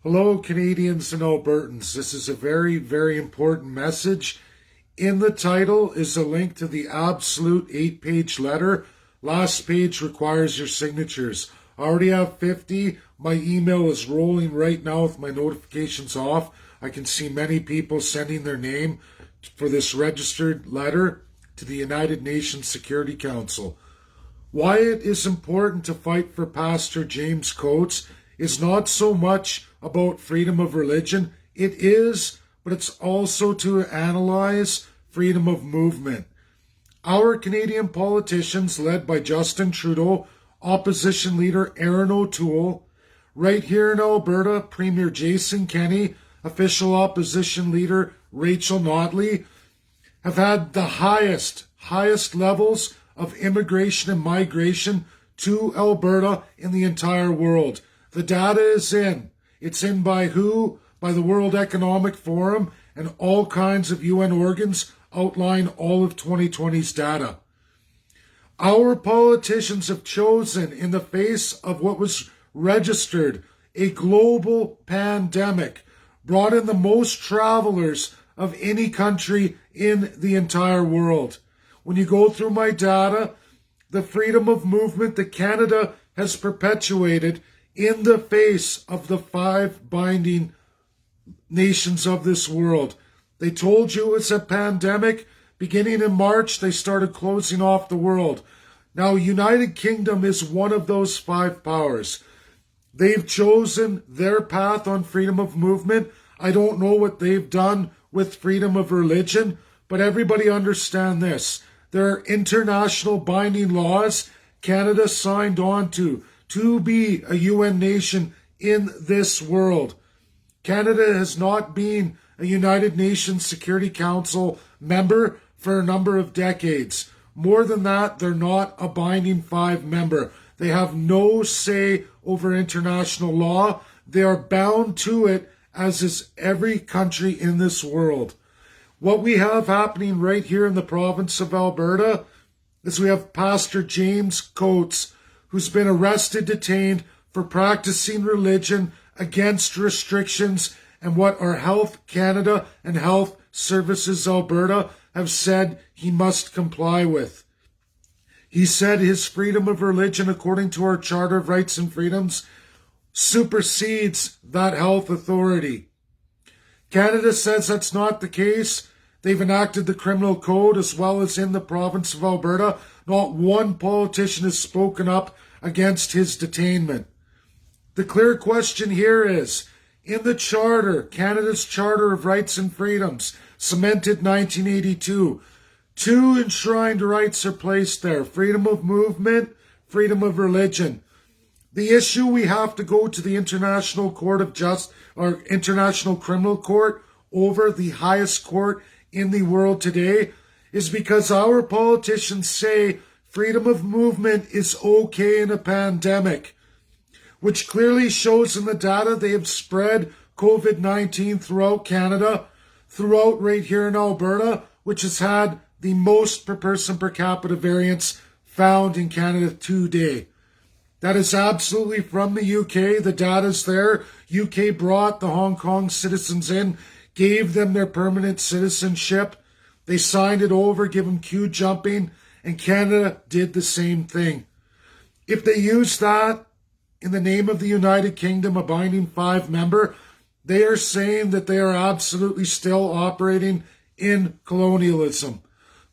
Hello, Canadians and Albertans. This is a very, very important message. In the title is a link to the absolute 8-page letter. Last page requires your signatures. I already have 50. My email is rolling right now with my notifications off. I can see many people sending their name for this registered letter to the United Nations Security Council. Why it is important to fight for Pastor James Coates is not so much about freedom of religion. It is, but it's also to analyze freedom of movement. Our Canadian politicians, led by Justin Trudeau, opposition leader Aaron O'Toole, right here in Alberta, Premier Jason Kenney, official opposition leader Rachel Notley, have had the highest levels of immigration and migration to Alberta in the entire world. The data is in. It's in by who? By the World Economic Forum, and all kinds of UN organs outline all of 2020's data. Our politicians have chosen, in the face of what was registered a global pandemic, brought in the most travelers of any country in the entire world. When you go through my data, the freedom of movement that Canada has perpetuated in the face of the 5 binding nations of this world. They told you it's a pandemic. Beginning in March, they started closing off the world. Now, United Kingdom is one of those 5 powers. They've chosen their path on freedom of movement. I don't know what they've done with freedom of religion, but everybody understand this. There are international binding laws Canada signed on to be a UN nation in this world. Canada has not been a United Nations Security Council member for a number of decades. More than that, they're not a binding 5 member. They have no say over international law. They are bound to it, as is every country in this world. What we have happening right here in the province of Alberta is we have Pastor James Coates, who's been arrested, detained for practicing religion against restrictions and what our Health Canada and Health Services Alberta have said he must comply with. He said his freedom of religion, according to our Charter of Rights and Freedoms, supersedes that health authority. Canada says that's not the case. They've enacted the criminal code as well as in the province of Alberta. Not one politician has spoken up against his detainment. The clear question here is, in the Charter, Canada's Charter of Rights and Freedoms, cemented 1982, 2 enshrined rights are placed there: freedom of movement, freedom of religion. The issue we have to go to the International Court of Justice, or International Criminal Court, over the highest court in the world today, is because our politicians say freedom of movement is okay in a pandemic, which clearly shows in the data they have spread COVID-19 throughout Canada, throughout right here in Alberta, which has had the most per person per capita variance found in Canada today. That is absolutely from the UK. The data's there. UK brought the Hong Kong citizens in, gave them their permanent citizenship. They signed it over, give them queue jumping, and Canada did the same thing. If they use that in the name of the United Kingdom, a binding 5 member, they are saying that they are absolutely still operating in colonialism.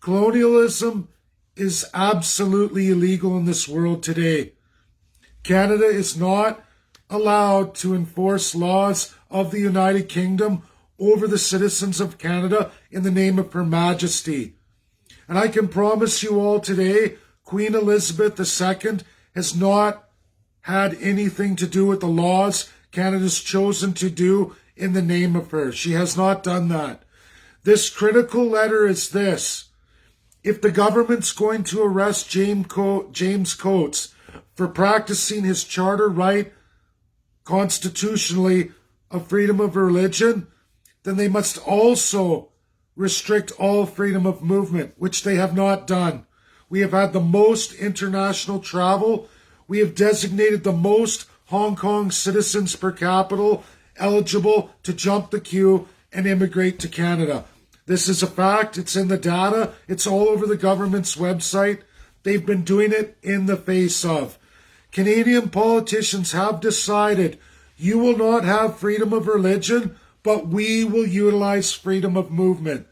Colonialism is absolutely illegal in this world today. Canada is not allowed to enforce laws of the United Kingdom over the citizens of Canada in the name of Her Majesty. And I can promise you all today, Queen Elizabeth II has not had anything to do with the laws Canada's chosen to do in the name of her. She has not done that. This critical letter is this: if the government's going to arrest James Coates for practicing his charter right constitutionally of freedom of religion, then they must also restrict all freedom of movement, which they have not done. We have had the most international travel. We have designated the most Hong Kong citizens per capita eligible to jump the queue and immigrate to Canada. This is a fact. It's in the data. It's all over the government's website. They've been doing it in the face of. Canadian politicians have decided you will not have freedom of religion, but we will utilize freedom of movement.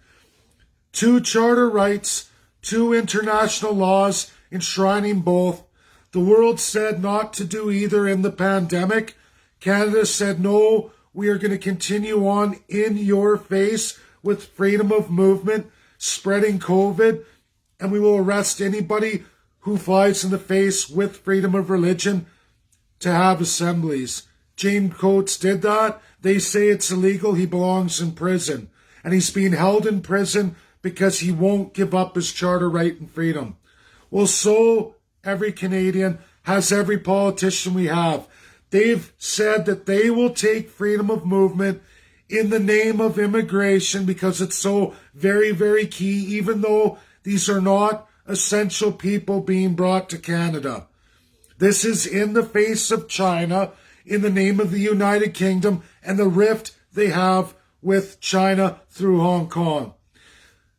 2 charter rights, 2 international laws enshrining both. The world said not to do either in the pandemic. Canada said, no, we are going to continue on in your face with freedom of movement, spreading COVID, and we will arrest anybody who flies in the face with freedom of religion to have assemblies. James Coates did that. They say it's illegal. He belongs in prison. And he's being held in prison because he won't give up his charter right and freedom. Well, so every Canadian has every politician we have. They've said that they will take freedom of movement in the name of immigration because it's so very, very key, even though these are not essential people being brought to Canada. This is in the face of China, in the name of the United Kingdom, and the rift they have with China through Hong Kong.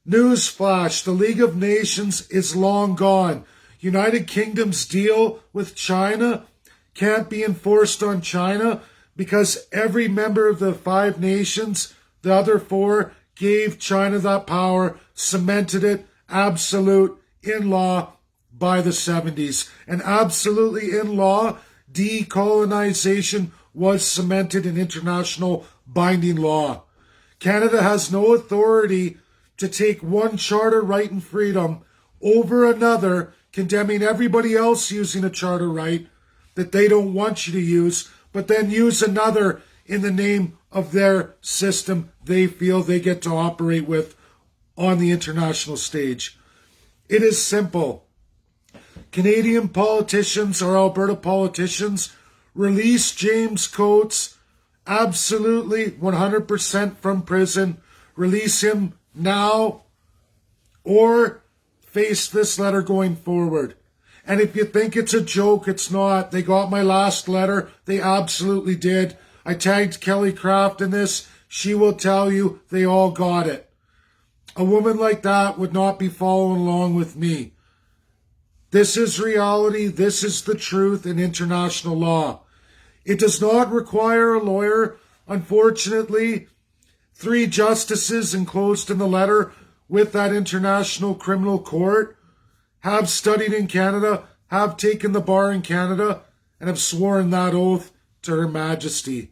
Newsflash, the League of Nations is long gone. United Kingdom's deal with China can't be enforced on China because every member of the 5 nations, the other 4, gave China that power, cemented it, absolute, in law by the 70s. And absolutely in law, decolonization was cemented in international binding law. Canada has no authority to take one charter right and freedom over another, condemning everybody else using a charter right that they don't want you to use, but then use another in the name of their system they feel they get to operate with on the international stage. It is simple. Canadian politicians or Alberta politicians release James Coates absolutely 100% from prison. Release him now or face this letter going forward. And if you think it's a joke, it's not. They got my last letter. They absolutely did. I tagged Kelly Craft in this. She will tell you they all got it. A woman like that would not be following along with me. This is reality. This is the truth in international law. It does not require a lawyer. Unfortunately, 3 justices enclosed in the letter with that International Criminal Court have studied in Canada, have taken the bar in Canada, and have sworn that oath to Her Majesty.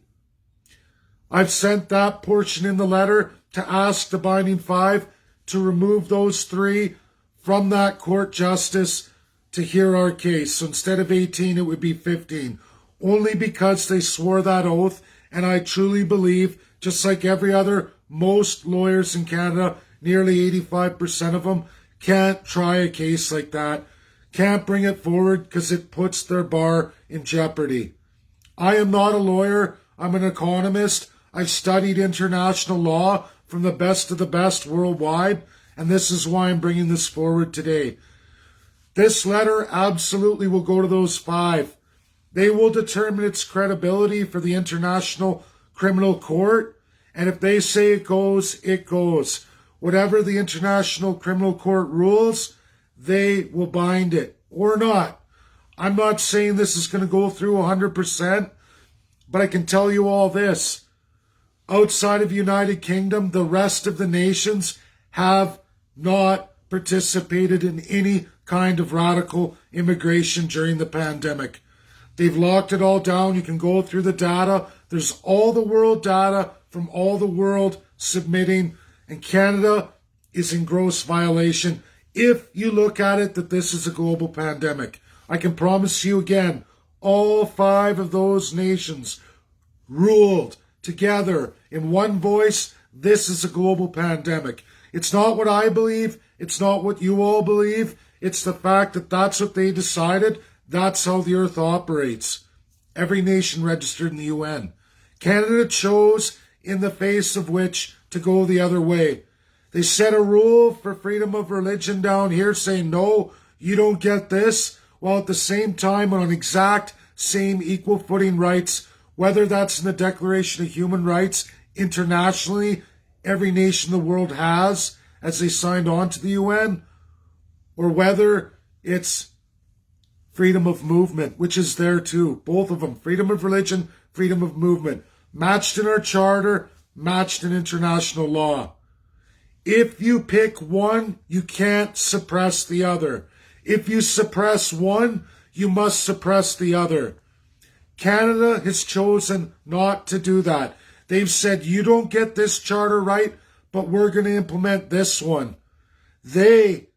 I've sent that portion in the letter to ask the binding 5 to remove those 3 from that court justice to hear our case. So instead of 18, it would be 15. Only because they swore that oath, and I truly believe, just like every other, most lawyers in Canada, nearly 85% of them, can't try a case like that, can't bring it forward because it puts their bar in jeopardy. I am not a lawyer. I'm an economist. I've studied international law from the best of the best worldwide, and this is why I'm bringing this forward today. This letter absolutely will go to those 5. They will determine its credibility for the International Criminal Court, and if they say it goes, it goes. Whatever the International Criminal Court rules, they will bind it, or not. I'm not saying this is going to go through 100%, but I can tell you all this. Outside of United Kingdom, the rest of the nations have not participated in any kind of radical immigration during the pandemic. They've locked it all down. You can go through the data. There's all the world data from all the world submitting, and Canada is in gross violation if you look at it that this is a global pandemic. I can promise you again, all 5 of those nations ruled together in one voice, this is a global pandemic. It's not what I believe. It's not what you all believe. It's the fact that that's what they decided. That's how the earth operates. Every nation registered in the UN. Canada chose, in the face of which, to go the other way. They set a rule for freedom of religion down here saying, no, you don't get this, while at the same time on exact same equal footing rights whether that's in the Declaration of Human Rights internationally, every nation in the world has as they signed on to the UN, or whether it's freedom of movement, which is there too. Both of them, freedom of religion, freedom of movement, matched in our charter, matched in international law. If you pick one, you can't suppress the other. If you suppress one, you must suppress the other. Canada has chosen not to do that. They've said, you don't get this charter right, but we're going to implement this one. They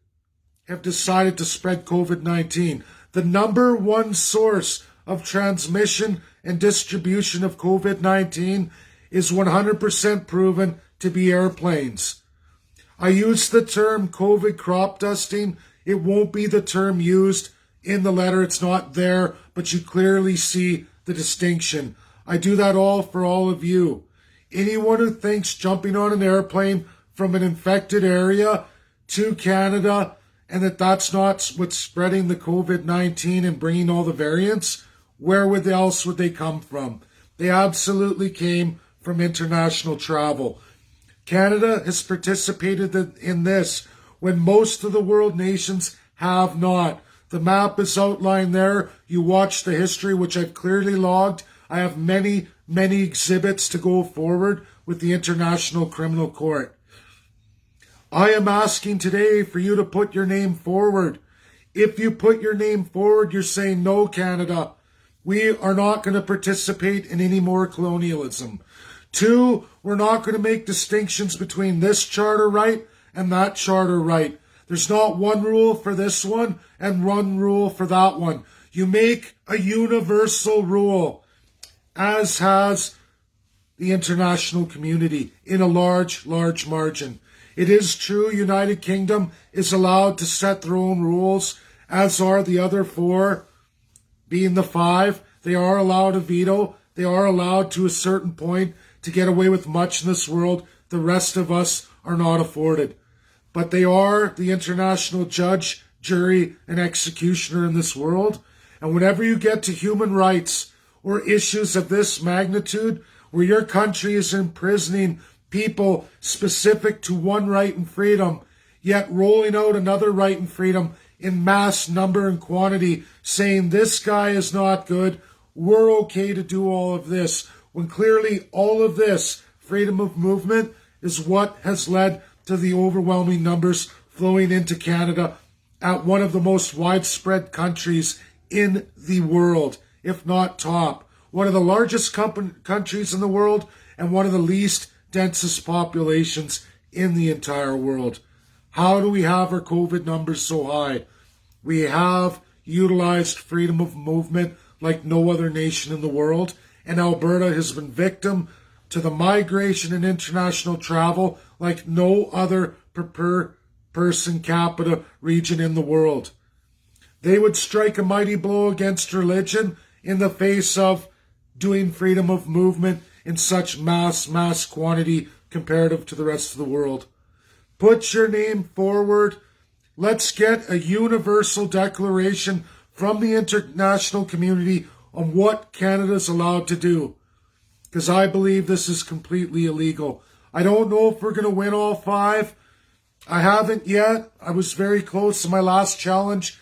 have decided to spread COVID-19. The number one source of transmission and distribution of COVID-19 is 100% proven to be airplanes. I use the term COVID crop dusting. It won't be the term used in the letter. It's not there, but you clearly see the distinction. I do that all for all of you. Anyone who thinks jumping on an airplane from an infected area to Canada and that's not what's spreading the COVID-19 and bringing all the variants, where else would they come from? They absolutely came from international travel. Canada has participated in this when most of the world nations have not. The map is outlined there. You watch the history, which I've clearly logged. I have many, many exhibits to go forward with the International Criminal Court. I am asking today for you to put your name forward. If you put your name forward, you're saying, no, Canada, we are not going to participate in any more colonialism. 2, we're not going to make distinctions between this charter right and that charter right. There's not one rule for this one and one rule for that one. You make a universal rule, as has the international community in a large, large margin. It is true United Kingdom is allowed to set their own rules, as are the other 4, being the 5. They are allowed a veto. They are allowed to a certain point to get away with much in this world. The rest of us are not afforded. But they are the international judge, jury, and executioner in this world. And whenever you get to human rights or issues of this magnitude, where your country is imprisoning people specific to one right and freedom, yet rolling out another right and freedom in mass number and quantity, saying this guy is not good, we're okay to do all of this, when clearly all of this freedom of movement is what has led to the overwhelming numbers flowing into Canada at one of the most widespread countries in the world, if not top. One of the largest countries in the world and one of the least densest populations in the entire world. How do we have our COVID numbers so high? We have utilized freedom of movement like no other nation in the world, and Alberta has been victim to the migration and international travel like no other per person capita region in the world. They would strike a mighty blow against religion in the face of doing freedom of movement in such mass quantity comparative to the rest of the world. Put your name forward. Let's get a universal declaration from the international community on what Canada's allowed to do. Because I believe this is completely illegal. I don't know if we're going to win all 5. I haven't yet. I was very close to my last challenge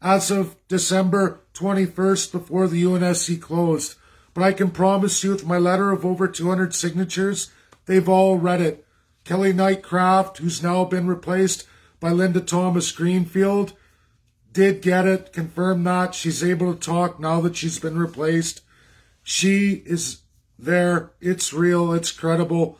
as of December 21st before the UNSC closed. But I can promise you with my letter of over 200 signatures, they've all read it. Kelly Knightcraft, who's now been replaced by Linda Thomas Greenfield, did get it, confirmed that. She's able to talk now that she's been replaced. She is there. It's real. It's credible.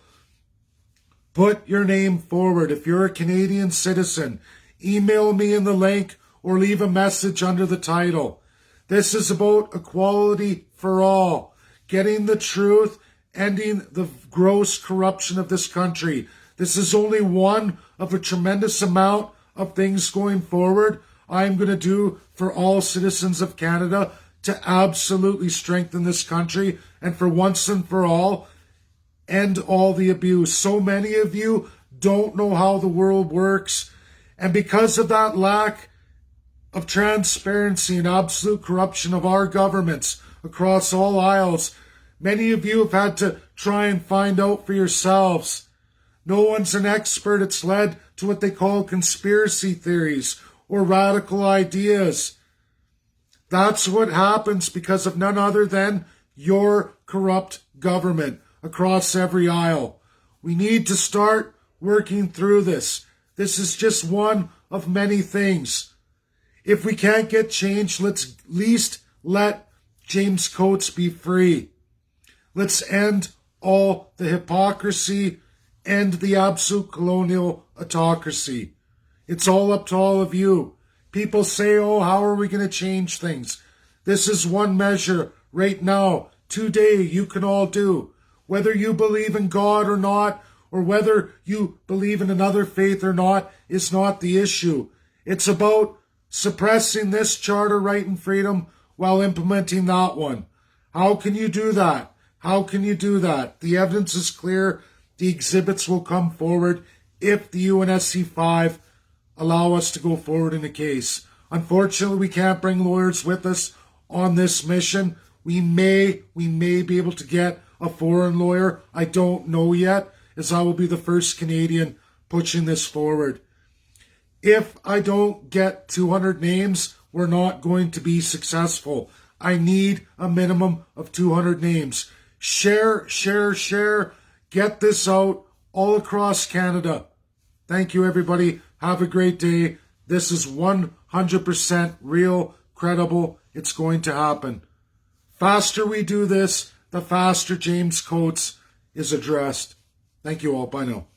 Put your name forward. If you're a Canadian citizen, email me in the link or leave a message under the title. This is about equality for all, getting the truth, ending the gross corruption of this country. This is only one of a tremendous amount of things going forward I'm going to do for all citizens of Canada to absolutely strengthen this country and for once and for all, end all the abuse. So many of you don't know how the world works, and because of that lack of transparency and absolute corruption of our governments across all aisles, Many of you have had to try and find out for yourselves. No one's an expert. It's led to what they call conspiracy theories or radical ideas. That's what happens because of none other than your corrupt government across every aisle. We need to start working through this. This is just one of many things. If we can't get change, let's at least let James Coates be free. Let's end all the hypocrisy, end the absolute colonial autocracy. It's all up to all of you. People say, oh, how are we going to change things? This is one measure right now, today, you can all do. Whether you believe in God or not, or whether you believe in another faith or not, is not the issue. It's about suppressing this charter right and freedom while implementing that one. How can you do that? How can you do that? The evidence is clear. The exhibits will come forward if the UNSC 5 allow us to go forward in a case. Unfortunately, we can't bring lawyers with us on this mission. We may be able to get a foreign lawyer. I don't know yet, as I will be the first Canadian pushing this forward. If I don't get 200 names, we're not going to be successful. I need a minimum of 200 names. Share. Get this out all across Canada. Thank you, everybody. Have a great day. This is 100% real, credible. It's going to happen. Faster we do this, the faster James Coates is addressed. Thank you all. Bye now.